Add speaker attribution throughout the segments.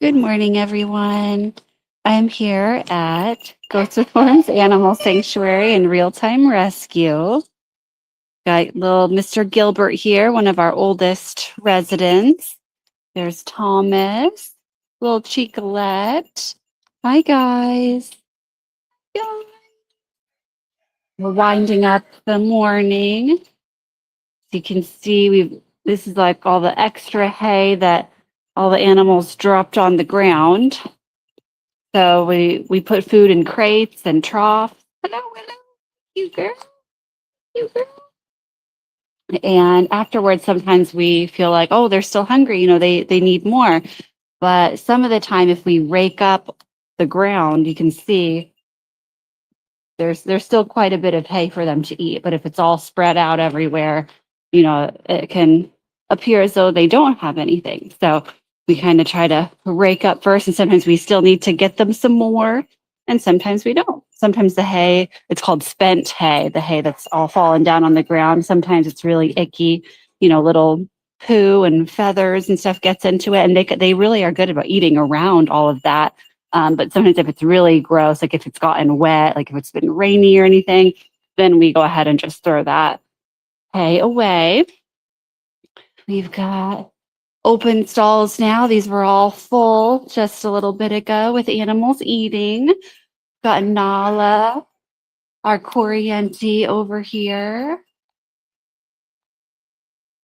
Speaker 1: Good morning, everyone. I'm here at Goats with Horns Animal Sanctuary and Real-Time Rescue. Got little Mr. Gilbert here, one of our oldest residents. There's Thomas, little Chicolette. Hi, guys. Yeah. We're winding up the morning. You can see this is like all the extra hay that all the animals dropped on the ground. So we put food in crates and troughs. Hello, hello, you girl, you girl. And afterwards, sometimes we feel like, oh, they're still hungry. They need more. But some of the time, if we rake up the ground, you can see there's still quite a bit of hay for them to eat. But if it's all spread out everywhere, it can appear as though they don't have anything. So we kind of try to rake up first, and sometimes we still need to get them some more, and sometimes we don't. Sometimes the hay, it's called spent hay, the hay that's all fallen down on the ground. Sometimes it's really icky, little poo and feathers and stuff gets into it, and they really are good about eating around all of that. But sometimes if it's really gross, like if it's gotten wet, like if it's been rainy or anything, then we go ahead and just throw that hay away. We've got open stalls now. These were all full just a little bit ago with animals eating. Got Nala, our Corriente over here.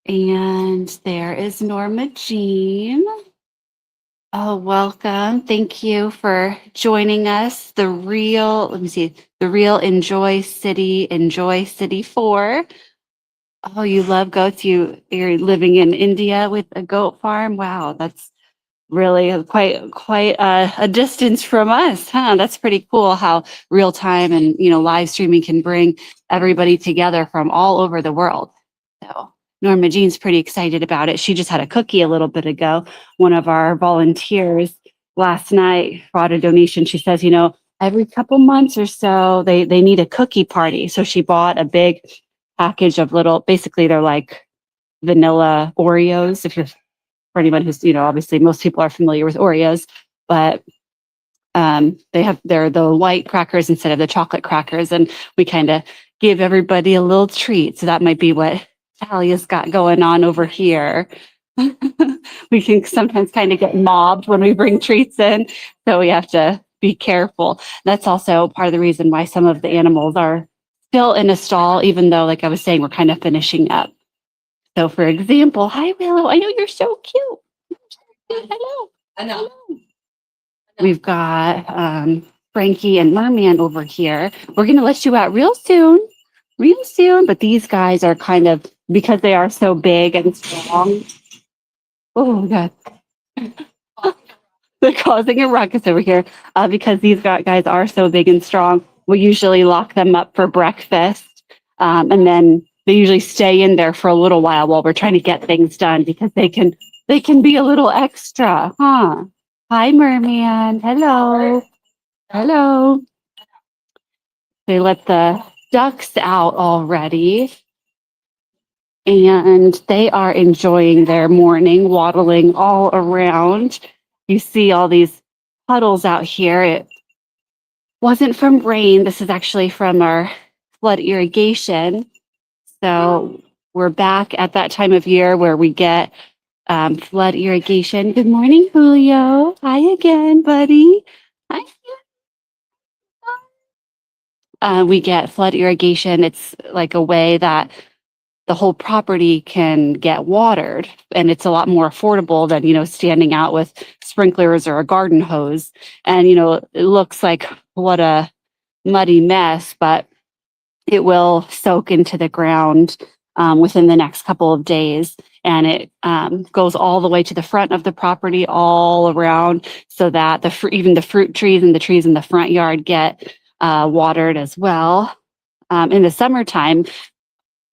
Speaker 1: And there is Norma Jean. Oh, welcome. Thank you for joining us. The Real Enjoy City 4. Oh, you love goats. You're living in India with a goat farm. Wow, that's really quite a distance from us, huh? That's pretty cool how real time and live streaming can bring everybody together from all over the world. So Norma Jean's pretty excited about it. She just had a cookie a little bit ago. One of our volunteers last night brought a donation. She says, every couple months or so, they need a cookie party. So she bought a big package of basically they're like vanilla Oreos. If you're For anyone who's, obviously most people are familiar with Oreos, but they're the white crackers instead of the chocolate crackers, and we kind of give everybody a little treat. So that might be what Talia's got going on over here. We can sometimes kind of get mobbed when we bring treats in, so we have to be careful. That's also part of the reason why some of the animals are still in a stall, even though, like I was saying, we're kind of finishing up. So, for example, hi Willow, I know you're so cute. Hello. I know. We've got Frankie and Merman over here. We're going to let you out real soon. But these guys are kind of, because they are so big and strong. Oh, my God. They're causing a ruckus over here because these guys are so big and strong. We usually lock them up for breakfast, and then they usually stay in there for a little while we're trying to get things done because they can be a little extra, huh? Hi, Merman. Hello. Hello. They let the ducks out already, and they are enjoying their morning, waddling all around. You see all these puddles out here. It wasn't from rain. This is actually from our flood irrigation. So we're back at that time of year where we get flood irrigation. Good morning, Julio. Hi again, buddy. Hi. We get flood irrigation. It's like a way that the whole property can get watered, and it's a lot more affordable than standing out with sprinklers or a garden hose. And it looks like what a muddy mess, but it will soak into the ground within the next couple of days, and it goes all the way to the front of the property, all around, so that even the fruit trees and the trees in the front yard get watered as well. In the summertime,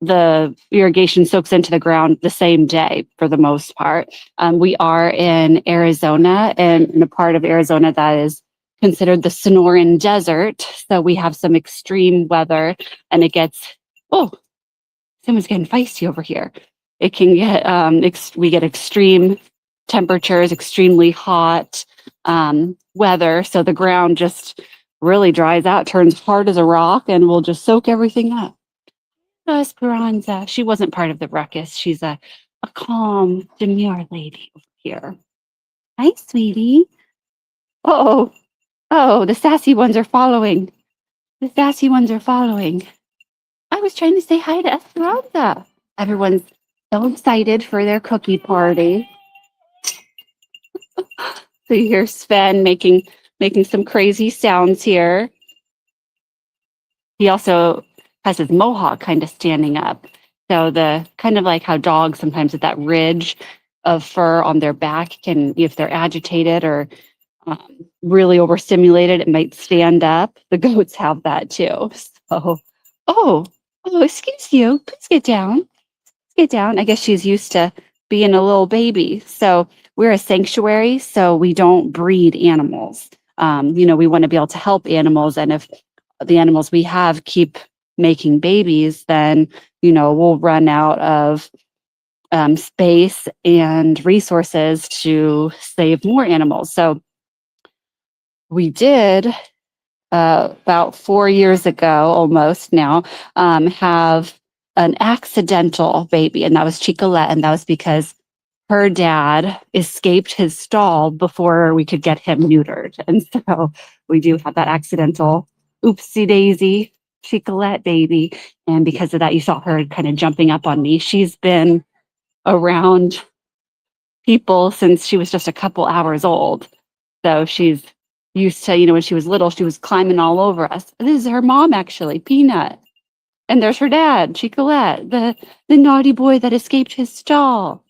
Speaker 1: the irrigation soaks into the ground the same day for the most part. We are in Arizona, and in a part of Arizona that is considered the Sonoran Desert. So we have some extreme weather, and it gets, oh, someone's getting feisty over here. It can get, we get extreme temperatures, extremely hot weather. So the ground just really dries out, turns hard as a rock, and will just soak everything up. Esperanza, she wasn't part of the ruckus. She's a calm, demure lady over here. Hi, sweetie. Oh, oh, the sassy ones are following. The sassy ones are following. I was trying to say hi to Esperanza. Everyone's so excited for their cookie party. So you hear Sven making some crazy sounds here. He also has his mohawk kind of standing up. So the kind of like how dogs sometimes with that ridge of fur on their back can, if they're agitated or really overstimulated, it might stand up. The goats have that too. So, oh, excuse you. Please get down. Get down. I guess she's used to being a little baby. So we're a sanctuary, so we don't breed animals. We want to be able to help animals, and if the animals we have keep making babies, then we'll run out of space and resources to save more animals. So we did about 4 years ago, almost now, have an accidental baby, and that was Chicolette, and that was because her dad escaped his stall before we could get him neutered. And so we do have that accidental oopsie daisy Chicolette baby. And because of that, you saw her kind of jumping up on me. She's been around people since she was just a couple hours old. So she's used to, when she was little, she was climbing all over us. This is her mom, actually, Peanut. And there's her dad, Chicolette, the naughty boy that escaped his stall.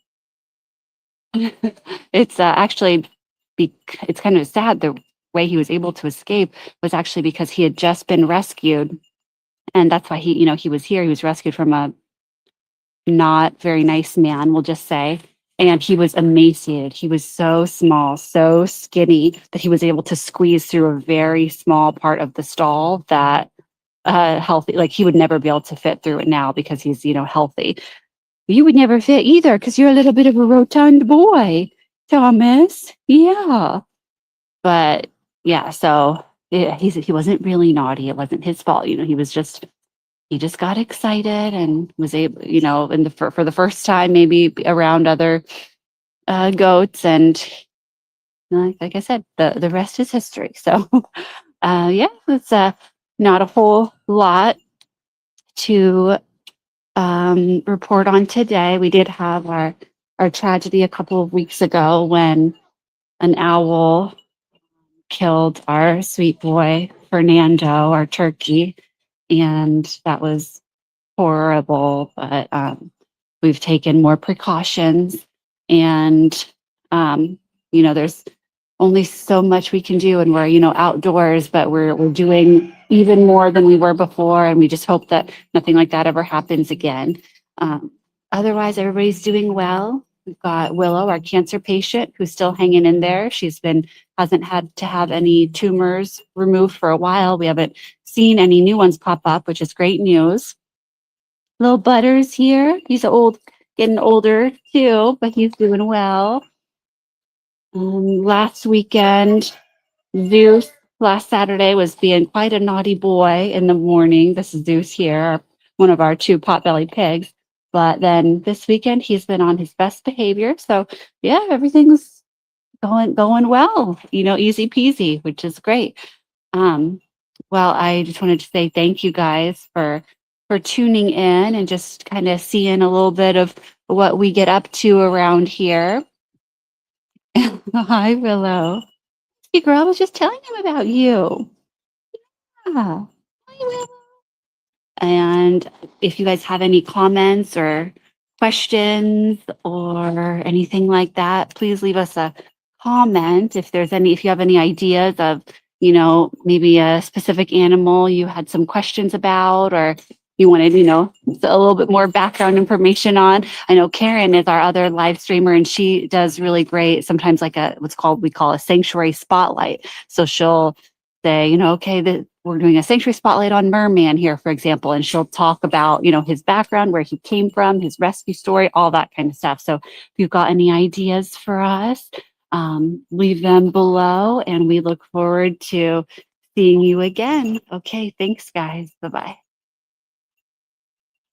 Speaker 1: It's actually, it's kind of sad the way he was able to escape was actually because he had just been rescued. And that's why he was here. He was rescued from a not very nice man, we'll just say. And he was emaciated. He was so small, so skinny that he was able to squeeze through a very small part of the stall that healthy, like he would never be able to fit through it now because he's, healthy. You would never fit either because you're a little bit of a rotund boy, Thomas. Yeah. But yeah, so he wasn't really naughty. It wasn't his fault. He just got excited and was able, for the first time, maybe around other goats. And like I said, the rest is history. So yeah, it's not a whole lot to report on today. We did have our tragedy a couple of weeks ago when an owl killed our sweet boy Fernando, our turkey, and that was horrible. But we've taken more precautions, and there's only so much we can do, and we're outdoors, but we're doing even more than we were before, and we just hope that nothing like that ever happens again. Otherwise, everybody's doing well. We've got Willow, our cancer patient, who's still hanging in there. Hasn't had to have any tumors removed for a while. We haven't seen any new ones pop up, which is great news. Little Butters here. He's getting older too, but he's doing well. Last weekend, Zeus, last Saturday, was being quite a naughty boy in the morning. This is Zeus here, one of our 2 pot-bellied pigs. But then this weekend, he's been on his best behavior. So yeah, everything's going well, easy peasy, which is great. Well, I just wanted to say thank you guys for tuning in and just kind of seeing a little bit of what we get up to around here. Hi, Willow. Hey, girl, I was just telling him about you. Yeah. Hi, Willow. And if you guys have any comments or questions or anything like that, please leave us a comment. If you have any ideas of, maybe a specific animal you had some questions about, or you wanted, a little bit more background information on. I know Karen is our other live streamer, and she does really great, sometimes like we call a sanctuary spotlight. So she'll say, okay, we're doing a sanctuary spotlight on Merman here, for example, and she'll talk about, his background, where he came from, his rescue story, all that kind of stuff. So if you've got any ideas for us, leave them below, and we look forward to seeing you again. Okay, thanks, guys. Bye-bye.